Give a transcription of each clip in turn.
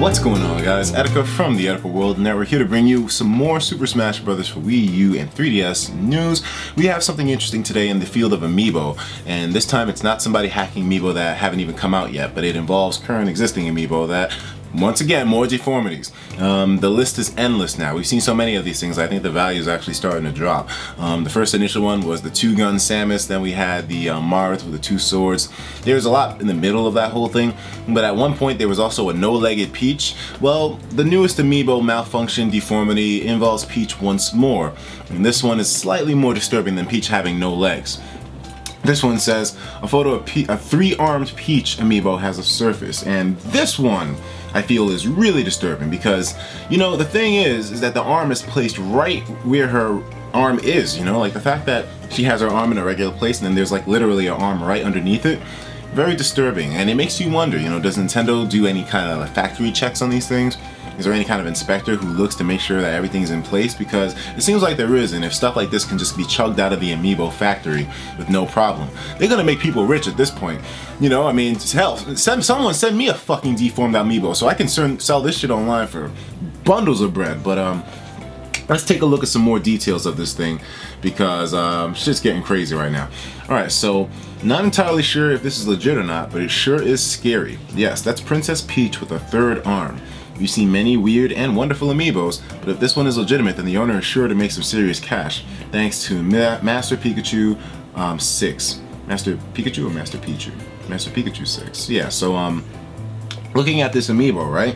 What's going on, guys? Etika from the Etika World, and we're here to bring you some more Super Smash Bros. For Wii U and 3DS news. We have something interesting today in the field of Amiibo, and this time it's not somebody hacking Amiibo that haven't even come out yet, but it involves current existing Amiibo that, once again, more deformities. The list is endless now. We've seen so many of these things, I think the value is actually starting to drop. The first initial one was the two-gun Samus, then we had the Marth with the two swords. There's a lot in the middle of that whole thing, but at one point there was also a no-legged Peach. Well, the newest Amiibo malfunction deformity involves Peach once more, and this one is slightly more disturbing than Peach having no legs. This one says, a photo of a three-armed Peach Amiibo has surfaced, and this one I feel is really disturbing because, you know, the thing is that the arm is placed right where her arm is, you know, like the fact that she has her arm in a regular place and then there's like literally an arm right underneath it, very disturbing, and it makes you wonder, you know, does Nintendo do any kind of factory checks on these things? Is there any kind of inspector who looks to make sure that everything's in place? Because it seems like there is, and if stuff like this can just be chugged out of the Amiibo factory with no problem, they're gonna make people rich at this point. You know, I mean, hell, someone send me a fucking deformed Amiibo so I can sell this shit online for bundles of bread. But let's take a look at some more details of this thing because shit's getting crazy right now. Alright, so not entirely sure if this is legit or not, but it sure is scary. Yes, that's Princess Peach with a third arm. You've seen many weird and wonderful Amiibos, but if this one is legitimate, then the owner is sure to make some serious cash. Thanks to Master Pikachu 6. Master Pikachu or Master Pichu? Master Pikachu 6. Yeah, so looking at this Amiibo, right?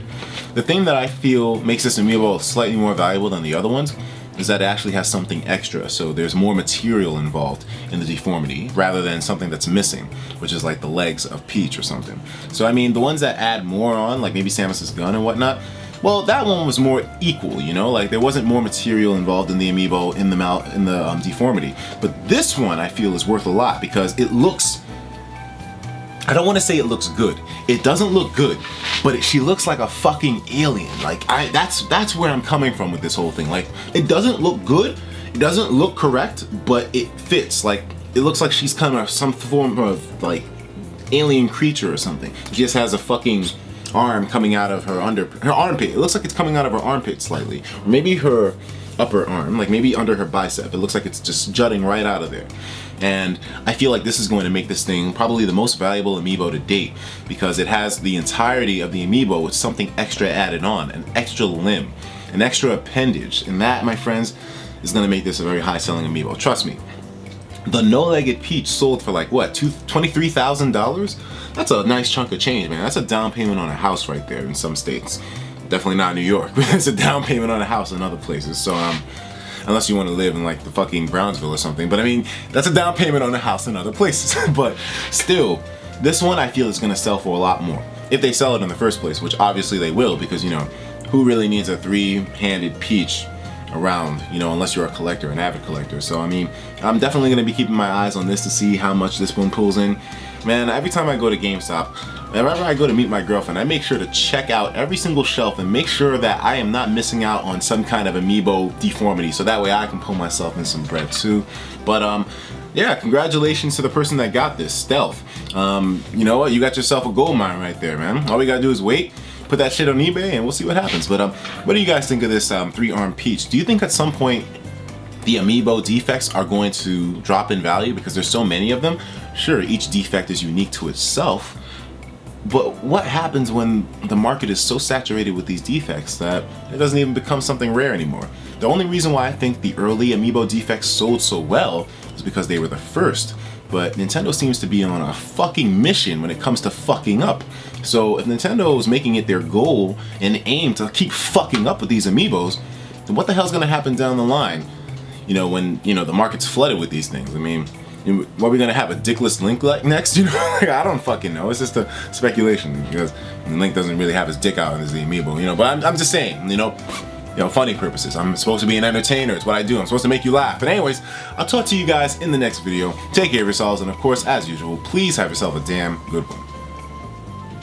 The thing that I feel makes this Amiibo slightly more valuable than the other ones is that it actually has something extra, so there's more material involved in the deformity rather than something that's missing, which is like the legs of Peach or something. So I mean, the ones that add more on, like maybe Samus's gun and whatnot, well, that one was more equal, you know, like there wasn't more material involved in the Amiibo in the deformity. But this one I feel is worth a lot because it looks, I don't want to say it looks good. It doesn't look good, but she looks like a fucking alien. Like that's where I'm coming from with this whole thing. Like, it doesn't look good, it doesn't look correct, but it fits. Like, it looks like she's kind of some form of like alien creature or something. She just has a fucking arm coming out of her armpit. It looks like it's coming out of her armpit slightly, or maybe her upper arm, like maybe under her bicep. It looks like it's just jutting right out of there. And I feel like this is going to make this thing probably the most valuable Amiibo to date because it has the entirety of the Amiibo with something extra added on, an extra limb, an extra appendage, and that, my friends, is going to make this a very high-selling Amiibo. Trust me. The no-legged Peach sold for like what, $23,000? That's a nice chunk of change, man. That's a down payment on a house right there in some states. Definitely not New York, but it's a down payment on a house in other places. So unless you want to live in like the fucking Brownsville or something, but I mean, that's a down payment on a house in other places. But still, this one I feel is going to sell for a lot more if they sell it in the first place, which obviously they will, because, you know, who really needs a three-handed Peach around, you know, unless you're a collector, an avid collector. So I mean, I'm definitely going to be keeping my eyes on this to see how much this one pulls in. Man, every time I go to GameStop, whenever I go to meet my girlfriend, I make sure to check out every single shelf and make sure that I am not missing out on some kind of Amiibo deformity, so that way I can pull myself in some bread too. But yeah, congratulations to the person that got this, Stealth. You know what, you got yourself a gold mine right there, man. All we gotta do is wait, put that shit on eBay, and we'll see what happens. But what do you guys think of this three-armed Peach? Do you think at some point the Amiibo defects are going to drop in value because there's so many of them? Sure, each defect is unique to itself, but what happens when the market is so saturated with these defects that it doesn't even become something rare anymore? The only reason why I think the early Amiibo defects sold so well is because they were the first, but Nintendo seems to be on a fucking mission when it comes to fucking up. So if Nintendo is making it their goal and aim to keep fucking up with these Amiibos, then what the hell's gonna happen down the line? You know, when, you know, the market's flooded with these things. I mean, what are we gonna have, a dickless Link like next? You know, I don't fucking know. It's just a speculation because Link doesn't really have his dick out as the Amiibo, you know. But I'm just saying, you know, funny purposes. I'm supposed to be an entertainer. It's what I do. I'm supposed to make you laugh. But anyways, I'll talk to you guys in the next video. Take care of yourselves, and of course, as usual, please have yourself a damn good one.